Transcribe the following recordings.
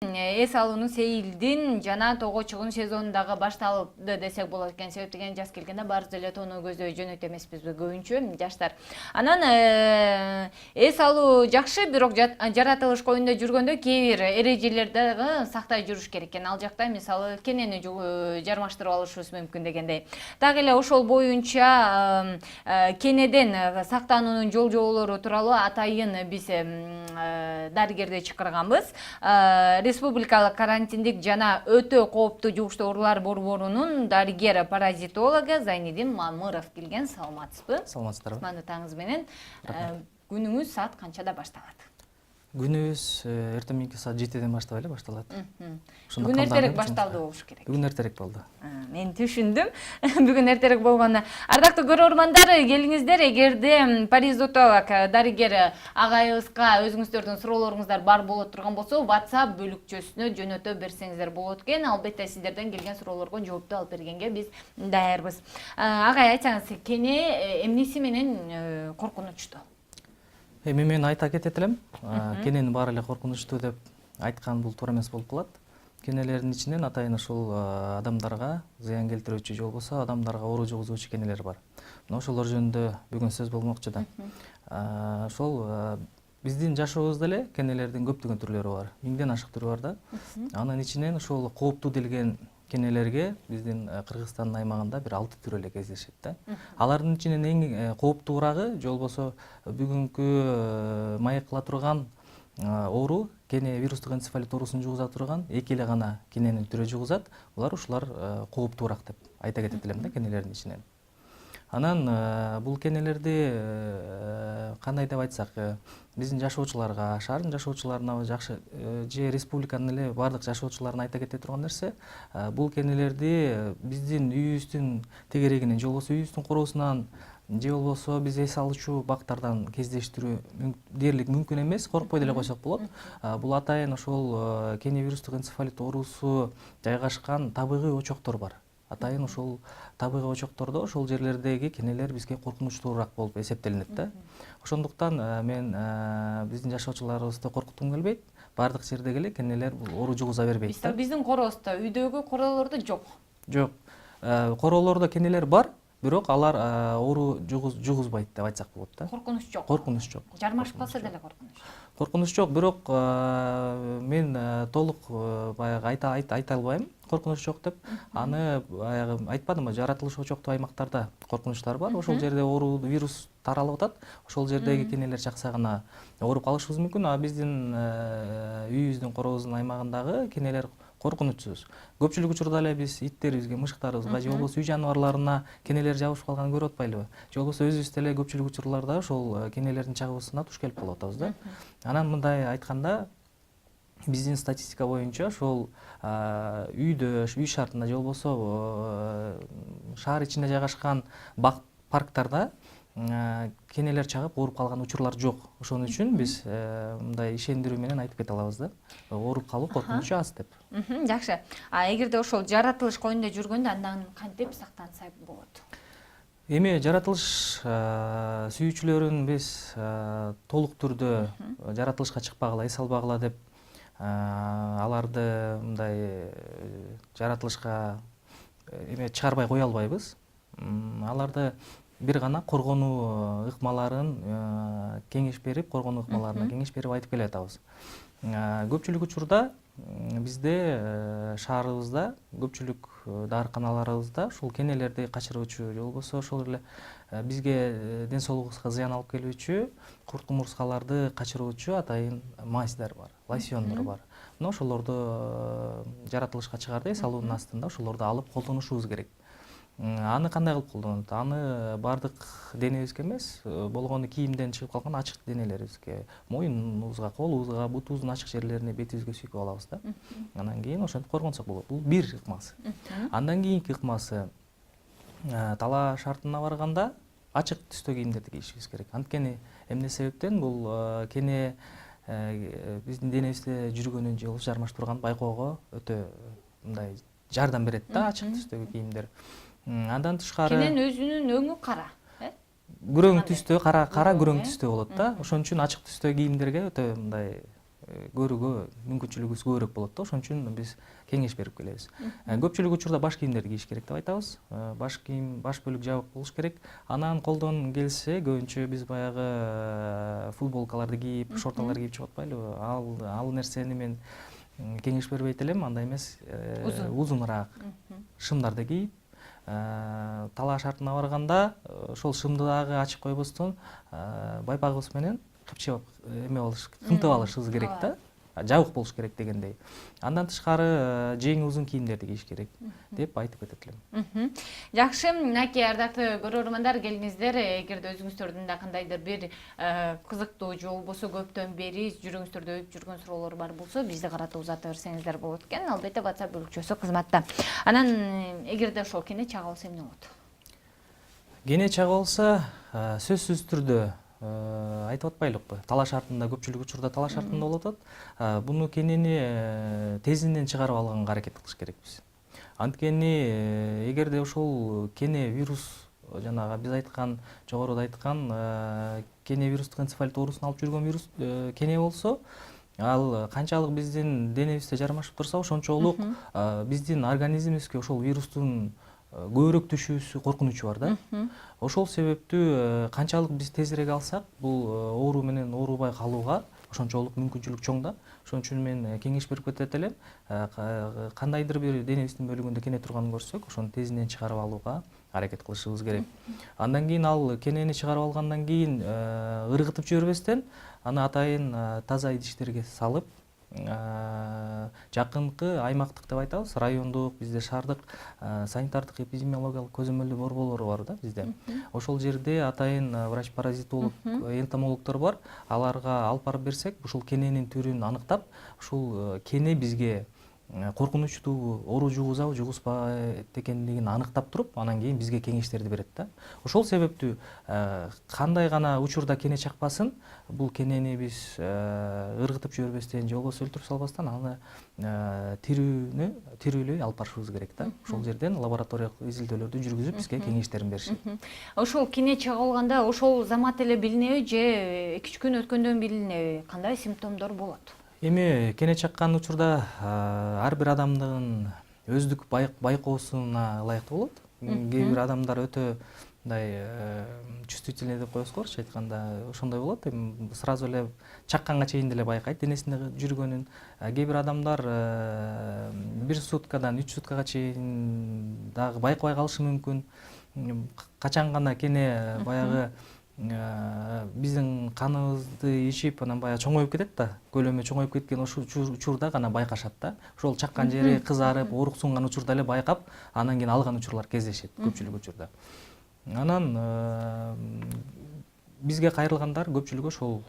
Эс алуунун Сейилдин жана Того чыгуун сезонундагы башталды десек болот экен. Себеп деген жаз келгенде баарыбыз эле тоону көздөй жөнөт эмеспизби көбүнчө жаштар. Анан эс алуу жакшы, бирок жаратылыш коюнда жүргөндө кээ бир эрежелерди дагы сактай жүрүш керек экен. Ал жакта мисалы кенени жармаштырып алышыбыз мүмкүн дегендей. Так эле ошол боюнча кенеден сактануунун жол жоболору тууралуу атайын биз дарыгерди чакырганбыз. Республикалык карантиндик жана өтө кооптуу жугуштуу оорулар борборунун дарыгер-паразитологу Зайнидин Мамыров келген. Саламатсызбы? Саламатсыздарбы? Кутмандуу таңыңыз менен. Күнүңүз саат канчада башталат? Күнүбүз эртең мененки саат 7ден баштап эле башталат. Бүгүн эртерээк башталды болуш керек. Бүгүн эртерээк болду. Мен түшүндүм. Бүгүн эртерээк болгону. Ардактуу көрөрмандар, келиңиздер. Эгерде паразитолог дарыгер агайыбызга өзүңүздөрдүн суроолоруңуздар бар боло турган болсо, WhatsApp бөлүкчөсүнө жөнөтө берсеңиздер болот экен. Албетте сиздерден келген суроолорго жоопту алып бергенге биз даярбыз. Агай, айтсаңыз, кене эмнеси менен коркунучтуу? Мен айта кетет элем. Кененин баары эле коркунучтуу деп айткан бул туура эмес болуп калат. Кенелердин ичинен атайын ушул адамдарга зыян келтирүүчү же болбосо адамдарга оору жугузуучу кенелер бар. Мына ошолор жөнүндө бүгүн сөз болмокчу да. Ошол биздин жашообузда эле кенелердин көптөгөн түрлөрү бар. 1000ден ашык түрү бар да. Анын ичинен ошол кооптуу делген кенелерге биздин Кыргызстандын аймагында бир 6 түр эле кездешет да. Алардын ичинен эң кооптуурагы же болбосо бүгүнкү маек кыла турган оору кене вирустук энцефалит оорусун жугуза турган эки эле гана кененин түрү жугузат. Ушулар кооптуураак деп айта кетет элем да кенелердин ичинен. Анан бул кенелерди кандай деп айтсак, биздин жашоочуларга, шаардын жашоочуларына жакшы же республиканын эле бардык жашоочуларына айта кете турган нерсе, бул кенелерди биздин үйүбүздүн тегерегинен же болбосо үйүбүздүн короосунан же болбосо биз эс алуучу бактардан кездештирүү дээрлик мүмкүн эмес, коркпой деле койсок болот. Бул атайын ошол кене вирустук энцефалит оорусу жайгашкан табигый очоктор бар. Атайын ошол табигый очоктордо ошол жерлердеги кенелер бизге коркунучтуураак болуп эсептелинет да. Ошондуктан мен биздин жашоочуларыбызды коркуткум келбейт. Бардык жердеги эле кенелер оору жугуза бербейт да. Биздин корообузда, үйдөгү короолордо жок. Жок. Короолордо кенелер бар, бирок алар оору жугузбайт деп айтсак болот да. Коркунуч жок. Коркунуч жок. Жармашпаса деле коркунуч. Коркунуч жок, бирок мен толук баягы айта албайм. Коркунуч жок деп. Аны баягы айтпадымбы, жаратылыш очоктуу аймактарда коркунучтар бар. Ошол жерде оору вирус таралып атат. Ошол жердеги кенелер жакса гана ооруп калышыбыз мүмкүн. А биздин үйүбүздүн корообуздун аймагындагы кенелер коркунучсуз. Көпчүлүк учурда эле биз иттерибизге, мышыктарыбызга же болбосо үй жаныбарларына кенелер жабышып калганын көрүп атпайлыбы? Же болбосо өзүбүз деле көпчүлүк учурларда ошол кенелердин чагыбысына туш келип калып атабыз да. Анан мындай айтканда, биздин статистика боюнча ошол үйдө, үй шартында же болбосо шаар ичинде жайгашкан бак парктарда кенелер чагып ооруп калган учурлар жок. Ошон үчүн биз мындай ишендирүү менен айтып кете алабыз да. Ооруп калуу коркунучу аз деп. Жакшы. Эгерде ошол жаратылыш коюнда жүргөндө андан кантип сактанса болот? Эми жаратылыш сүйүүчүлөрүн биз толук түрдө жаратылышка чыкпагыла, эс албагыла деп аларды мындай жаратылышка чыгарбай кое албайбыз. Аларды бир гана коргонуу ыкмаларын кеңеш берип, коргонуу ыкмаларына кеңеш берип айтып келе атабыз. Көпчүлүк учурда бизде шаарыбызда, көпчүлүк дарыканаларыбызда ушул кенелерди качыруучу же болбосо ошол эле бизге ден соолугубузга зыян алып келүүчү курт кумурскаларды качыруучу атайын мазьдар бар, лосьондор бар. Мына ошолорду жаратылышка чыгарды, эс алуунун астында ошолорду алып колдонушубуз керек. Аны кандай кылып колдонот? Аны бардык денебизге эмес, болгону кийимден чыгып калган ачык денелерибизге, моюнубузга, колубузга, бутубуздун ачык жерлерине, бетибизге сүйкөп алабыз да. Анан кийин ошентип коргонсок болот. Бул бир ыкмасы. Андан кийинки ыкмасы, талаа шартына барганда ачык түстө кийимдерди кийишибиз керек. Анткени эмне себептен бул кене биздин денебизде жүргөнүн же болбосо жармаштырган байкоого өтө мындай жардам берет да ачык түстөгү кийимдер. Андан тышкары Кенен өзүнүн өңү кара, күрөң түстө, кара күрөң түстө болот да. Ошон үчүн ачык түстө кийимдерге өтө мындай көрүүгө мүмкүнчүлүгүбүз көбүрөөк болот да, ошон үчүн биз кеңеш берип келебиз. Көпчүлүк учурда баш кийимдерди кийиш керек деп айтабыз. Баш кийим, баш бөлүк жабык болуш керек. Анан колдон келсе көбүнчө биз баягы футболкаларды кийип, шорталар кийип чыгып атпайлыбы? Ал нерсени мен кеңеш бербейт элем, андай эмес, узунураак шымдарды кийип, талаа шартына барганда ошол шымды дагы ачып койбостон байпагыбыз менен кыпчап кымтып алышыбыз керек да, жабык болуш керек дегендей. Андан тышкары жеңи узун кийимдерди кийиш керек деп айтып кетет элем. Жакшы, мынакей ардактуу көрөрмандар, келиңиздер, эгерде өзүңүздөрдүн да кандайдыр бир кызыктуу же болбосо көптөн бери жүрөгүңүздөрдө өтүп жүргөн суроолор бар болсо, бизди карата узата берсеңиздер болот экен. Албетте WhatsApp бөлүкчөсү кызматта. Анан эгерде ошол кене чага болсо эмне болот? Кене чага болсо, сөзсүз түрдө айтып атпайлыкпы? Талаш артында, көпчүлүк учурда талаш артында болуп атат. Буну кенени тезинен чыгарып алганга аракет кылыш керекпиз. Анткени эгерде ошол кене вирус, жанагы биз айткан, жогоруда айткан кене вирустук энцефалит оорусун алып жүргөн вирус кене болсо, ал канчалык биздин денебизде жармашып турса, ошончолук биздин организмибизге ошол вирустун көбүрөөк түшүүсү коркунучу бар да. Ошол себептүү канчалык биз тезирээк алсак, бул оору менен оорубай калууга ошончолук мүмкүнчүлүк чоң да. Ошон үчүн мен кеңеш берип кетет элем. Кандайдыр бир денебиздин бөлүгүндө кене турганын көрсөк, ошону тезинен чыгарып алууга аракет кылышыбыз керек. Андан кийин ал кенени чыгарып алгандан кийин ыргытып жибербестен, аны атайын таза идиштерге салып, жакынкы аймактык деп айтабыз, райондук, бизде шаардык санитардык эпидемиологиялык көзөмөлдөө борборлору бар да бизде. Ошол жерде атайын врач-паразитолог, энтомологдор бар. Аларга алып барып берсек, ушул кененин түрүн аныктап, ушул кене бизге коркунучтуу, оору жугузабы, жугузбайт экендигин аныктап туруп, анан кийин бизге кеңештерди берет да. Ошол себептүү кандай гана учурда кене чакпасын, бул кенени биз ыргытып жибербестен же болбосо өлтүрүп салбастан аны тирүүлөй алып барышыбыз керек да. Ошол жерден лабораториялык изилдөөлөрдү жүргүзүп бизге кеңештерин беришет. Ошол кене чыгып ошол замат эле билинеби же 2-3 күн өткөндөн билинеби? Кандай симптомдор болот? Эми кене чаккан учурда ар бир адамдын өздүк байкоосуна ылайыктуу болот. Кээ бир адамдар өтө мындай чувствительный деп коебузгочу айтканда, ошондой болот. Эми сразу эле чакканга чейин деле байкайт денесинде жүргөнүн. Кээ бир адамдар 1 суткадан 3 суткага чейин дагы байкабай калышы мүмкүн. Качан гана кене баягы биздин каныбызды ичип, анан баягы чоңоюп кетет да, көлөмү чоңоюп кеткен ошол учурда гана байкашат да. Ошол чаккан жери кызарып, ооруксунган учурда эле байкап, анан кийин алган учурлар кездешет көпчүлүк учурда. Анан бизге кайрылгандар көпчүлүгү ошол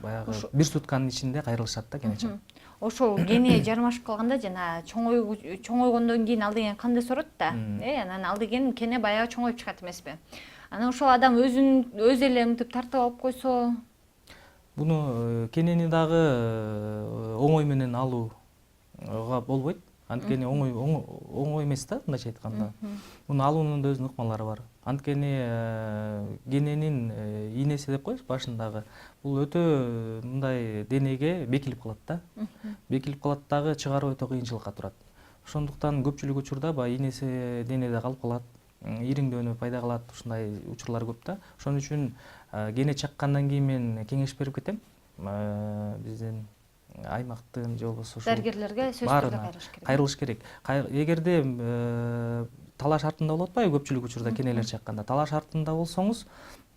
баягы 1 сутканын ичинде кайрылышат да кене чыгып. Ошол кене жармашып калганда жана чоңойгондон кийин ал деген канды сорот да. Анан ал деген кене баягы чоңоюп чыгат эмеспи? Анан ошол адам өз эле мынтип тартып алып койсо, буну кенени дагы оңой менен алууга болбойт. Анткени оңой эмес да, мындайча айтканда. Муну алуунун да өзүнүн ыкмалары бар. Анткени кененин ийнеси деп коебуз башындагы. Бул өтө мындай денеге бекилип калат да. Бекилип калат дагы, чыгаруу өтө кыйынчылыкка турат. Ошондуктан көпчүлүк учурда баягы ийнеси денеде калып калат, ириңдөөнү пайда кылат, ушундай учурлар көп да. Ошон үчүн кене чаккандан кийин мен кеңеш берип кетем. Биздин аймактын же болбосо дарыгерлерге сөзсүз түрдө кайрылыш керек. Эгерде талаш артында болуп атпайбы көпчүлүк учурда кенелер чакканда? Талаш артында болсоңуз,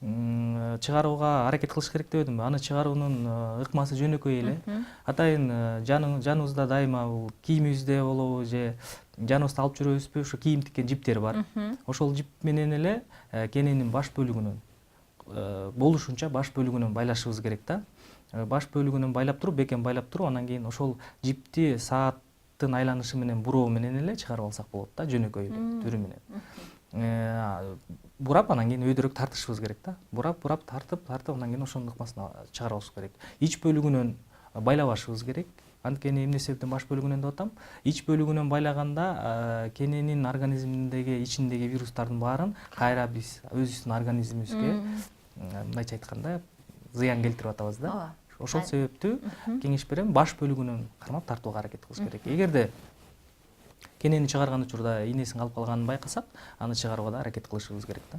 чыгарууга аракет кылыш керек дебедимби? Аны чыгаруунун ыкмасы жөнөкөй эле. Атайын жаныбызда дайыма кийимибизде болобу же жаныбызды алып жүрөбүзбү, ошо кийим тиккен жиптер бар. Ошол жип менен эле кененин баш бөлүгүнөн болушунча баш бөлүгүнөн байлашыбыз керек да. Баш бөлүгүнөн байлап туруп, бекен байлап туруп, анан кийин ошол жипти сааттын айланышы менен буроо менен эле чыгарып алсак болот да, жөнөкөй эле түрү менен. Бурап, анан кийин өйдөрөөк тартышыбыз керек да. Бурап, тартып, анан кийин ошонун ыкмасын чыгарып алыш керек. Ич бөлүгүнөн байлабашыбыз керек. Анткени эмне себептен баш бөлүгүнөн деп атам? Ич бөлүгүнөн байлаганда кененин организминдеги ичиндеги вирустардын баарын кайра биз өзүбүздүн организмибизге мындайча айтканда зыян келтирип атабыз да. Ошол себептүү кеңеш берем, баш бөлүгүнөн кармап тартууга аракет кылыш керек. Эгерде кенени чыгарган учурда ийнесин калып калганын байкасак, аны чыгарууга да аракет кылышыбыз керек да.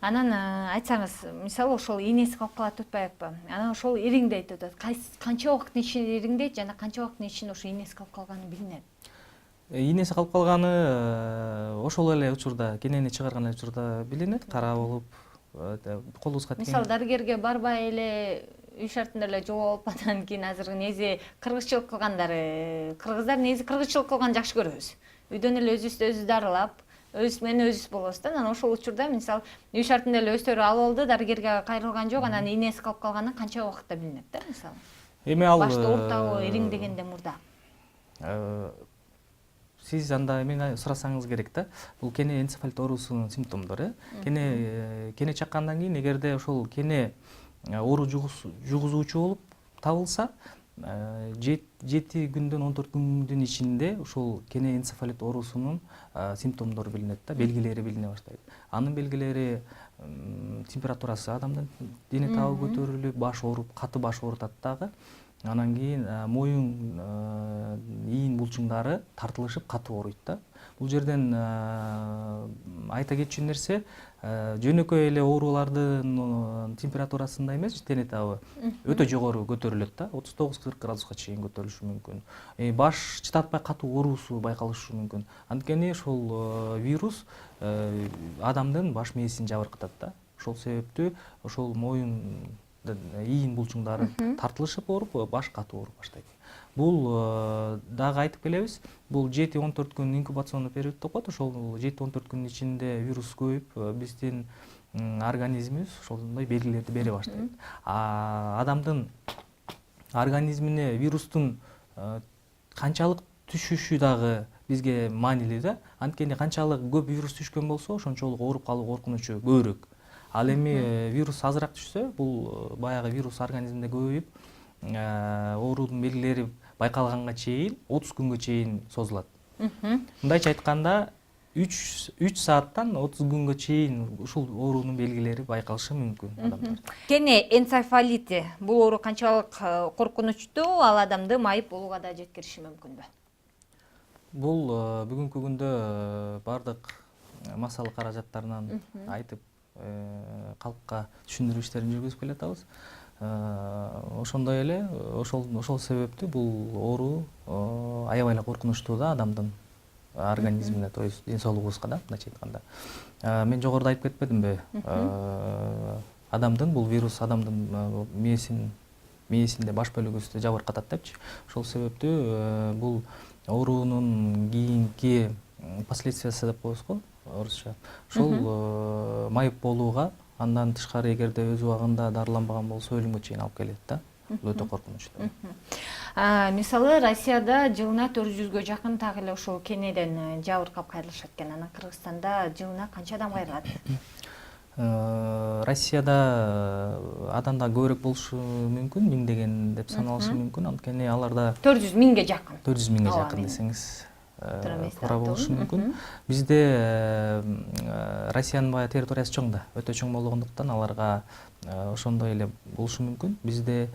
Анан айтсаңыз, мисалы ошол ийнеси калып калат деп атпайбы? Анан ошол ириңдейт деп атат. Канча убакыттын ичинде ириңдейт жана канча убакыттын ичинде ошо ийнеси калып калганы билинет? Ийнеси калып калганы ошол эле учурда, кенени чыгарган эле учурда билинет, кара болуп, колубузга тиген. Мисалы дарыгерге барбай эле үй шартында эле жолуп алып андан кийин азыр негизи кыргызчылык кылгандар, кыргыздар негизи кыргызчылык кылганды жакшы көрөбүз. Үйдөн эле өзүбүздү өзүбүз дарылап, өзүбүз менен өзүбүз болобуз да. Анан ошол учурда мисалы үй шартында эле өздөрү алып алды, дарыгерге кайрылган жок, анан ийнеси калып калганы канча убакытта билинет да мисалы? Эми ал башта уртабы, ириңдегенде мурда. Сиз анда мени сурасаңыз керек да. Бул кене энцефалит оорусунун симптомдору. Кене чаккандан кийин эгерде ошол кене оору жугузуучу болуп табылса, 7 күндөн 14 күндүн ичинде ушул кене энцефалит оорусунун симптомдору билинет да, белгилери билине баштайт. Анын белгилери температурасы адамдын дене табы көтөрүлүп, баш ооруп, каты баш оорутат дагы. Анан кийин моюн ийин булчуңдары тартылышып катуу ооруйт да. Бул жерден айта кетчү нерсе, жөнөкөй эле оорулардын температурасында эмес, дене табы өтө жогору көтөрүлөт да, 39-40 градуска чейин көтөрүлүшү мүмкүн. Баш чыдатпай катуу оорусу байкалышы мүмкүн. Анткени ошол вирус адамдын баш мээсин жабыркатат да. Ошол себептүү ошол моюн ийин булчуңдары тартылышып ооруп, баш катуу ооруп баштайт. Бул дагы айтып келебиз, бул 7-14 күн инкубационный период деп коет. Ошол 7-14 күнүн ичинде вирус көбөйүп, биздин организмибиз ошондой белгилерди бере баштайт. Адамдын организмине вирустун канчалык түшүшү дагы бизге маанилүү да. Анткени канчалык көп вирус түшкөн болсо, ошончолук ооруп калуу коркунучу көбүрөөк. Ал эми вирус азыраак түшсө, бул баягы вирус организмде көбөйүп, оорунун белгилери байкалганга чейин 30 күнгө чейин созулат. Мындайча айтканда 3 сааттан 30 күнгө чейин ушул оорунун белгилери байкалышы мүмкүн адамдар. Кене энцефалити бул оору канчалык коркунучтуу, ал адамды майып болууга да жеткириши мүмкүнбү? Бул бүгүнкү күндө бардык массалык каражаттарынан айтып калкка түшүндүрүү иштерин жүргүзүп келатабыз. Ошондой эле ошол себептүү бул оору аябай эле коркунучтуу да адамдын организмине, то есть ден соолугубузга да, мындайча айтканда. Мен жогоруда айтып кетпедимби? Адамдын бул вирус адамдын мээсинде баш бөлүгүбүздү жабыркатат депчи. Ошол себептүү бул оорунун кийинки последствиясы деп коебуз го, орусча. Ошол майып болууга, андан тышкары эгерде өз убагында дарыланбаган болсо өлүмгө чейин алып келет да. Бул өтө коркунучтуу. Мисалы Россияда жылына 400гө жакын так эле ошол кенеден жабыркап кайрылышат экен. Анан Кыргызстанда жылына канча адам кайрылат? Россияда адамдар көбүрөөк болушу мүмкүн, миңдеген деп саналышы мүмкүн. Анткени аларда 400 миңге жакын. 400 миңге жакын десеңиз туура болушу мүмкүн. Бизде Россиянын баягы территориясы чоң да, өтө чоң болгондуктан аларга ошондой эле болушу мүмкүн. Бизде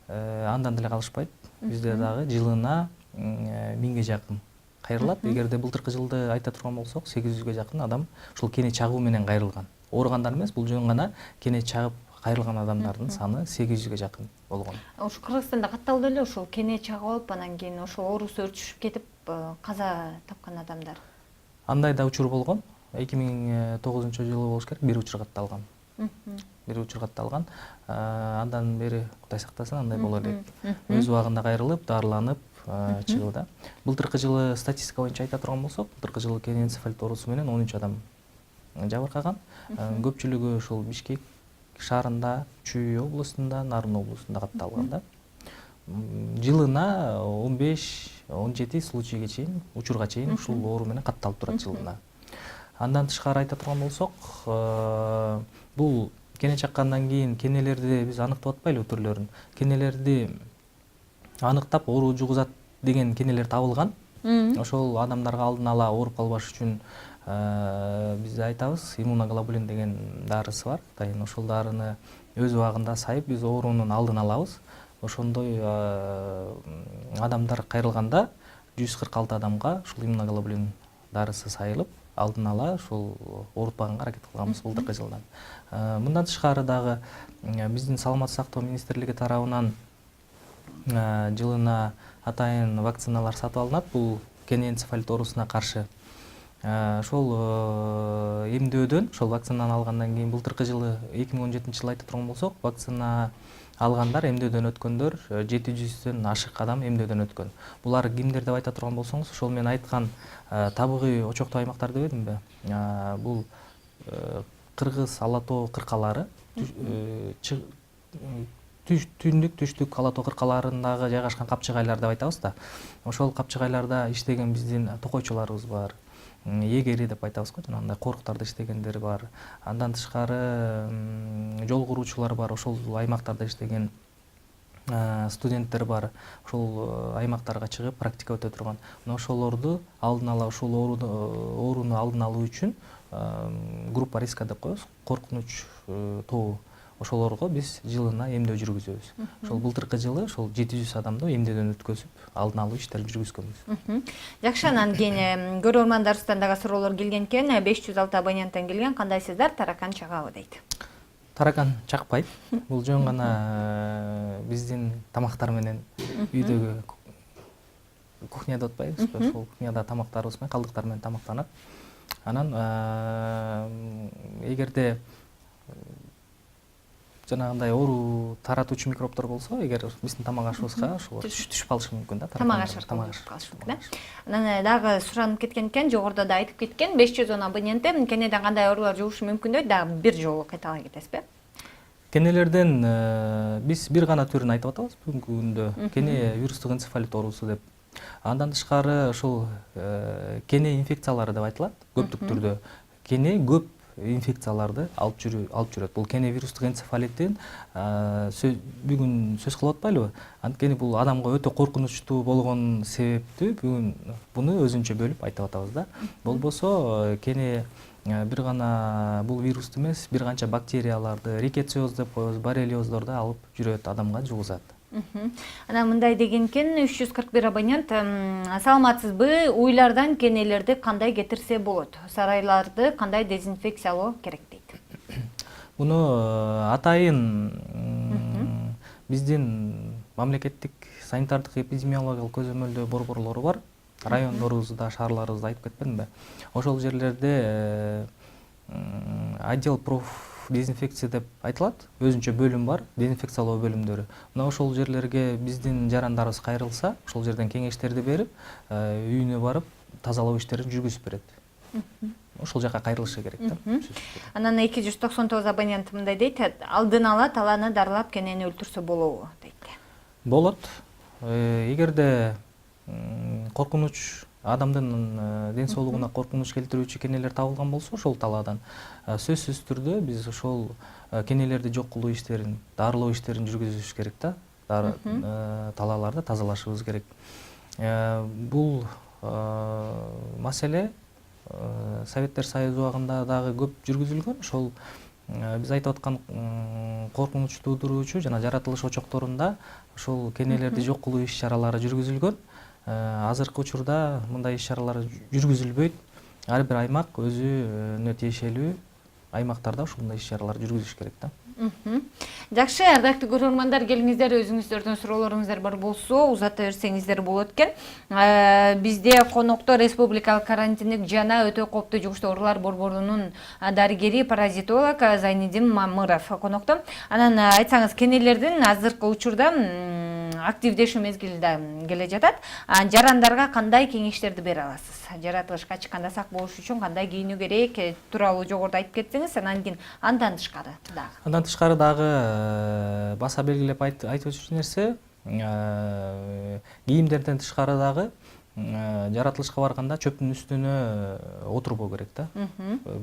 андан деле калышпайт. Бизде дагы жылына 1000ге жакын кайрылат. Эгерде былтыркы жылды айта турган болсок, 800гө жакын адам ушул кене чагуу менен кайрылган. Ооругандар эмес, бул жөн гана кене чагып кайрылган адамдардын саны 800гө жакын болгон. Ошо Кыргызстанда катталды эле ошол кене чагып алып, анан кийин ошол оорусу өрчүшүп кетип каза тапкан адамдар. Андай да учур болгон. 2009-жылы болуш керек, бир учур катталган. Андан бери Кудай сактасын, андай боло элек. Өз убагында кайрылып, дарыланып чыгылды. Былтыркы жылы статистика боюнча айта турган болсок, былтыркы жылы кене энцефалит оорусу менен 13 адам жабыркаган. Көпчүлүгү ушул Бишкек шаарында, Чүй областында, Нарын областында катталган да. Жылына 15-17 случайга чейин, учурга чейин ушул оору менен катталып турат жылына. Андан тышкары айта турган болсок, бул кене чаккандан кийин кенелерди биз аныктап атпайлы түрлөрүн. Кенелерди аныктап оору жугузат деген кенелер табылган. Ошол адамдарга алдын ала ооруп калбаш үчүн биз айтабыз, иммуноглобулин деген дарысы бар. Ошол дарыны өз убагында сайып биз оорунун алдын алабыз. ошондой адамдар кайрылганда 146 адамга ушул иммуноглобулин дарысы сайылып, алдын ала ушул оорутпаганга аракет кылганбыз былтыркы жылдан. Мындан тышкары дагы биздин саламаттык сактоо министрлиги тарабынан жылына атайын вакциналар сатып алынат. Бул кене энцефалит оорусуна каршы. Ошол эмдөөдөн, ошол вакцинаны алгандан кийин былтыркы жылы 2017-жылы айта турган болсок, вакцина алгандар, эмдөөдөн өткөндөр 700дөн ашык адам эмдөөдөн өткөн. Булар кимдер деп айта турган болсоңуз, ошол мен айткан табигый очоктуу аймактар дебедимби? Бул Кыргыз Ала тоо кыркалары, түндүк, түштүк Ала тоо кыркаларындагы жайгашкан капчыгайлар деп айтабыз да. Ошол капчыгайларда иштеген биздин токойчуларыбыз бар. Егери деп айтабыз го, жанагындай коруктарда иштегендер бар. Андан тышкары жол куруучулар бар, ошол аймактарда иштеген студенттер бар. Ошол аймактарга чыгып практика өтө турган. Ошолорду алдын ала ушул ооруну алдын алуу үчүн группа риска деп коебуз, коркунуч тобу. Ошолорго биз жылына эмдөө жүргүзөбүз. Ошол былтыркы жылы ошол 700 адамды эмдөөдөн өткөзүп, алдын алуу иштерин жүргүзгөнбүз. Жакшы, анан кийин көрөрмандарыбыздан дагы суроолор келген экен. 506 абоненттен келген. Кандайсыздар? Таракан чагабы дейт. Таракан чакпайт. Бул жөн гана биздин тамактар менен үйдөгү кухня деп атпайбызбы? Ошол кухняда тамактарыбыз менен, калдыктар менен тамактанат. Анан эгерде жанагындай оору таратуучу микробдор болсо, эгер биздин тамак ашыбызга ошол түшүп калышы мүмкүн да. Тамак ашып калышы мүмкүн да. Анан дагы суранып кеткен экен, жогоруда да айтып кеткен, 510 абоненте кенеден кандай оорулар жугушу мүмкүн дейт, дагы бир жолу кайталай кетесизби? Кенелерден биз бир гана түрүн айтып атабыз бүгүнкү күндө. Кене вирустук энцефалит оорусу деп. Андан тышкары ошол кене инфекциялары деп айтылат көптүк түрдө. Кене көп инфекцияларды алып жүрөт. Бул кене вирустук энцефалиттин бүгүн сөз кылып атпайлыбы? Анткени бул адамга өтө коркунучтуу болгон себепти бүгүн буну өзүнчө бөлүп айтып атабыз да. Болбосо кене бир гана бул вирусту эмес, бир канча бактерияларды, рикетсиоз деп коебуз, боррелиоздорду алып жүрөт, адамга жугузат. Анан мындай деген экен, 341 абонент, саламатсызбы? Уйлардан кенелерди кандай кетирсе болот? Сарайларды кандай дезинфекциялоо керек дейт? Буну атайын биздин мамлекеттик санитардык эпидемиологиялык көзөмөлдөө борборлору бар. Райондорубузда, шаарларыбызда айтып кетпедимби? Ошол жерлерде отдел дезинфекция деп айтылат, өзүнчө бөлүм бар, дезинфекциялоо бөлүмдөрү. Мына ошол жерлерге биздин жарандарыбыз кайрылса, ошол жерден кеңештерди берип, үйүнө барып, тазалоо иштерин жүргүзүп берет. Ошол жака кайрылышы керек да. Анан 299 абонент мындай дейт, алдын ала талааны дарылап кенени өлтүрсө болобу дейт. Болот. Эгерде коркунуч адамдын ден соолугуна коркунуч келтирүүчү кенелер табылган болсо, ошол талаадан сөзсүз түрдө биз ошол кенелерди жок кылуу иштерин, дарылоо иштерин жүргүзүш керек да. Талааларды тазалашыбыз керек. Бул маселе Советтер Союзу убагында дагы көп жүргүзүлгөн. Ошол биз айтып аткан коркунуч туудуруучу жана жаратылыш очокторунда ошол кенелерди жок кылуу иш-чаралары жүргүзүлгөн. Азыркы учурда мындай иш-чаралар жүргүзүлбөйт. Ар бир аймак өзүнө тиешелүү аймактарда ушундай иш-чаралар жүргүзүш керек да. Жакшы, ардактуу көрөрмандар, келиңиздер, өзүңүздөрдүн суроолоруңуздар бар болсо, узата берсеңиздер болот экен. Бизде конокто республикалык карантиндик жана өтө кооптуу жугуштуу оорулар борборунун дарыгери, паразитолог Зайнидин Мамыров конокто. Анан айтсаңыз, кенелердин азыркы учурда активдешүү мезгилде келе жатат. Жарандарга кандай кеңештерди бере аласыз? Жаратылышка чыкканда сак болуш үчүн кандай кийинүү керек тууралуу жогоруда айтып кетсеңиз, анан кийин андан тышкары дагы. Андан тышкары дагы баса белгилеп айтып өтчү нерсе, кийимдерден тышкары дагы жаратылышка барганда чөптүн үстүнө отурбоо керек да.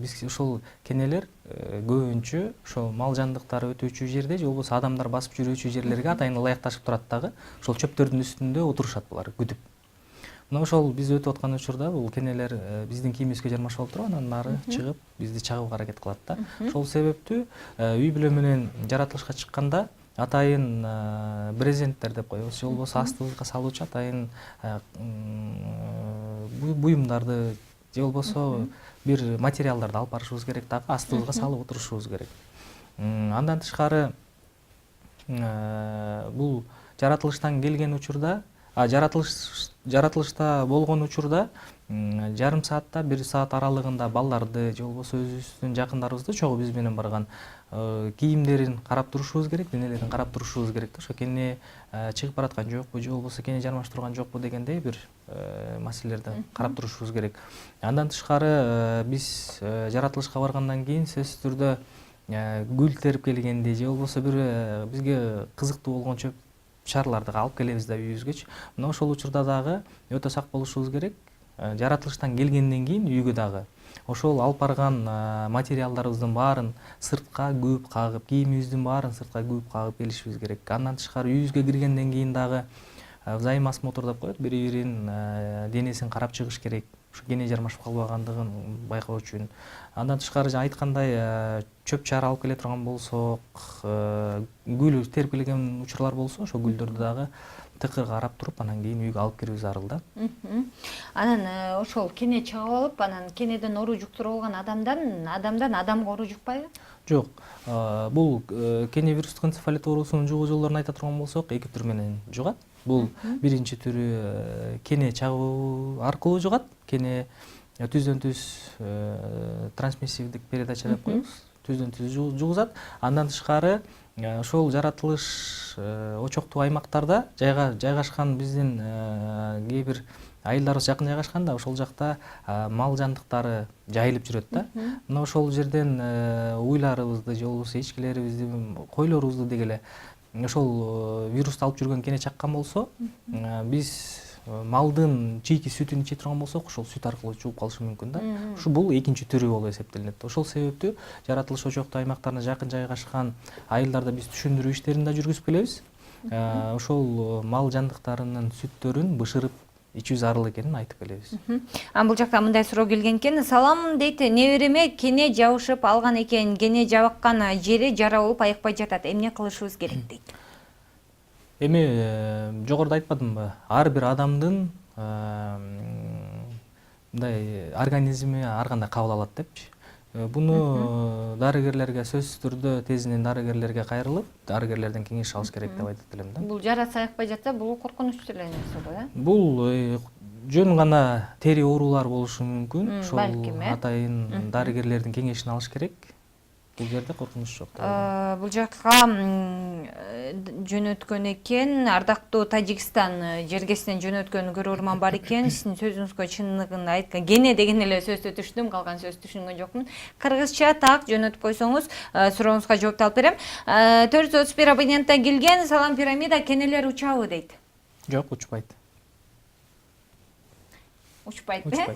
Биз ошол кенелер көбүнчө ошол мал жандыктар өтүүчү жерде же болбосо адамдар басып жүрүүчү жерлерге атайын ылайыкташып турат дагы. Ошол чөптөрдүн үстүндө отурушат булар күтүп. Мына ошол биз өтүп аткан учурда бул кенелер биздин кийимибизге жармашып туруп, анан нары чыгып бизди чагууга аракет кылат да. Ошол себептүү үй бүлө менен жаратылышка чыкканда атайын брезенттер деп коебуз, же болбосо астыбызга салуучу атайын буюмдарды же болбосо бир материалдарды алып барышыбыз керек дагы, астыбызга салып отурушубуз керек. Андан тышкары бул жаратылыштан келген учурда, жаратылышта болгон учурда жарым саатта 1 саат аралыгында балдарды же болбосо өзүбүздүн жакындарыбызды, чогуу биз менен барган кийимдерин карап турушубуз керек, денелерин карап турушубуз керек да. Ошо кене чыгып бараткан жокпу же болбосо кене жармашып турган жокпу дегендей бир маселелерди карап турушубуз керек. Андан тышкары биз жаратылышка баргандан кийин сөзсүз түрдө гүл терип келгенде же болбосо бир бизге кызыктуу болгон чөп шаарларды алып келебиз да үйүбүзгөчү. Мына ошол учурда дагы өтө сак болушубуз керек. Жаратылыштан келгенден кийин үйгө дагы ошол алып барган материалдарыбыздын баарын сыртка күүп кагып, кийимибиздин баарын сыртка күүп кагып келишибиз керек. Андан тышкары үйүбүзгө киргенден кийин дагы взаимосмотр деп коет, бири-бирин денесин карап чыгыш керек. Ушу кене жармашып калбагандыгын байкоо үчүн. Андан тышкары айткандай чөп чаар алып келе турган болсок, гүл терип келген учурлар болсо, ошол гүлдөрдү дагы тыкыр карап туруп, анан кийин үйгө алып кирүүбүз зарыл да. Анан ошол кене чыгып алып, анан кенеден оору жуктуруп алган адамдан адамга оору жукпайбы? Жок. Бул кене вирустук энцефалит оорусунун жугуу жолдорун айта турган болсок, 2 түр менен жугат. Бул биринчи түрү кене чагуу аркылуу жугат. Кене түздөн түз трансмиссивдик передача деп коебуз. Түздөн түз жугузат. Андан тышкары ошол жаратылыш очоктуу аймактарда жайгашкан биздин кээ бир айылдарыбыз жакын жайгашкан да, ошол жакта мал жандыктары жайылып жүрөт да. Мына ошол жерден уйларыбызды же болбосо эчкилерибизди, койлорубузду дегеле ошол вирусту алып жүргөн кене чаккан болсо, биз малдын чийки сүтүн иче турган болсок, ошол сүт аркылуу жугуп калышы мүмкүн да. Ушу бул экинчи түрү болуп эсептелинет. Ошол себептүү жаратылыш очоктуу аймактарына жакын жайгашкан айылдарда биз түшүндүрүү иштерин да жүргүзүп келебиз. Ошол мал жандыктарынын сүттөрүн бышырып ичүү зарыл экенин айтып келебиз. Бул жакта мындай суроо келген экен. Салам дейт, небереме кене жабышып алган экен, кене жабыккан жери жара болуп аякпай жатат. Эмне кылышыбыз керек дейт? Эми жогоруда айтпадымбы? Ар бир адамдын мындай организми ар кандай кабыл алат депчи. Буну дарыгерлерге сөзсүз түрдө тезинен дарыгерлерге кайрылып, дарыгерлерден кеңеш алыш керек деп айтып элем да. Бул жарасы аякпай жатса, бул коркунучтуу эле нерсе го, э? Бул жөн гана тери оорулар болушу мүмкүн. Ошол атайын дарыгерлердин кеңешин алыш керек. Бул жерде коркунуч жок. Бул жакка жөнөткөн экен. Ардактуу Тажикстан жергесинен жөнөткөн көрөрман бар экен. Сиздин сөзүңүзгө чындыгын айткан. Кене деген эле сөздү түшүндүм, калган сөздү түшүнгөн жокмун. Кыргызча так жөнөтүп койсоңуз, сурооңузга жооп алып берем. 431 абоненттен келген. Салам пирамида, кенелер учабы дейт. Жок, учпайт. Учпайт, э?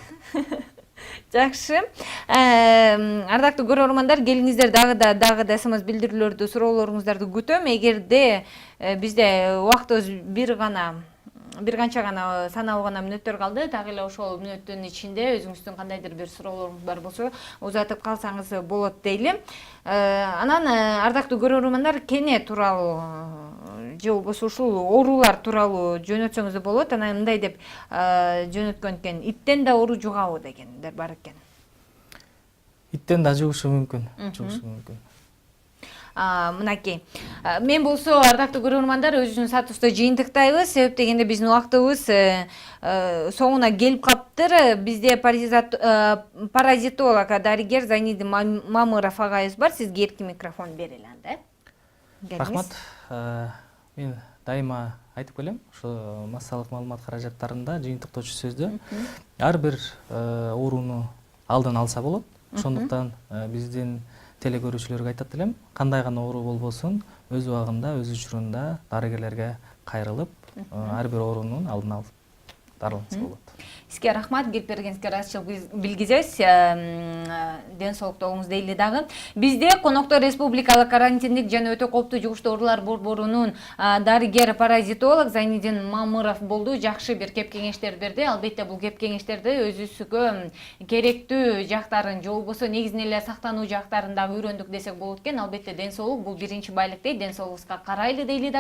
Жакшы. Ардактуу көрөрмандар, келиңиздер дагы да СМС билдирүүлөрдү, суроолоруңуздарды күтөм. Эгерде бизде убактыбыз бир канча гана саналуу гана мүнөттөр калды, так эле ошол мүнөттүн ичинде өзүңүздүн кандайдыр бир суроолоруңуз бар болсо, узатып калсаңыз болот дейли. Анан ардактуу көрөрмандар, кене тууралуу же болбосо ушул оорулар тууралуу жөнөтсөңүз болот. Анан мындай деп жөнөткөн экен. Иттен да оору жугабы дегендер бар экен. Иттен да жугушу мүмкүн. Мынакей. Мен болсо, ардактуу көрөрмандар, өзүнүн статусту жыйынтыктайбыз. Себеп дегенде биздин убактыбыз соңуна келип каптыр. Бизде паразитолог, дарыгер Зайниди Мамыров агайыбыз бар. Сизге эркин микрофон берели анда. Рахмат. Мен дайыма айтып келем, ошо массалык маалымат каражаттарында жыйынтыктоочу сөздө ар бир ооруну алдын алса болот. Ошондуктан биздин телекөрүүчүлөргө айтат элем, кандай гана оору болбосун, өз убагында, өз учурунда дарыгерлерге кайрылып, ар бир оорунун алдын алып дарыланса болот. Сизге рахмат, келип бергениңизге ыраазычылык билгизебиз. Ден соолуктугуңуз дейли дагы. Бизде конокто республикалык карантиндик жана өтө кооптуу жугуштуу оорулар борборунун дарыгер паразитолог Зайнидин Мамыров болду. Жакшы бир кеп кеңештер берди. Албетте бул кеп кеңештерди өзүбүзгө керектүү жактарын же болбосо негизинен эле сактануу жактарын дагы үйрөндүк десек болот экен. Албетте ден соолук бул биринчи байлык дейт. Ден соолугубузга карайлы дейли дагы.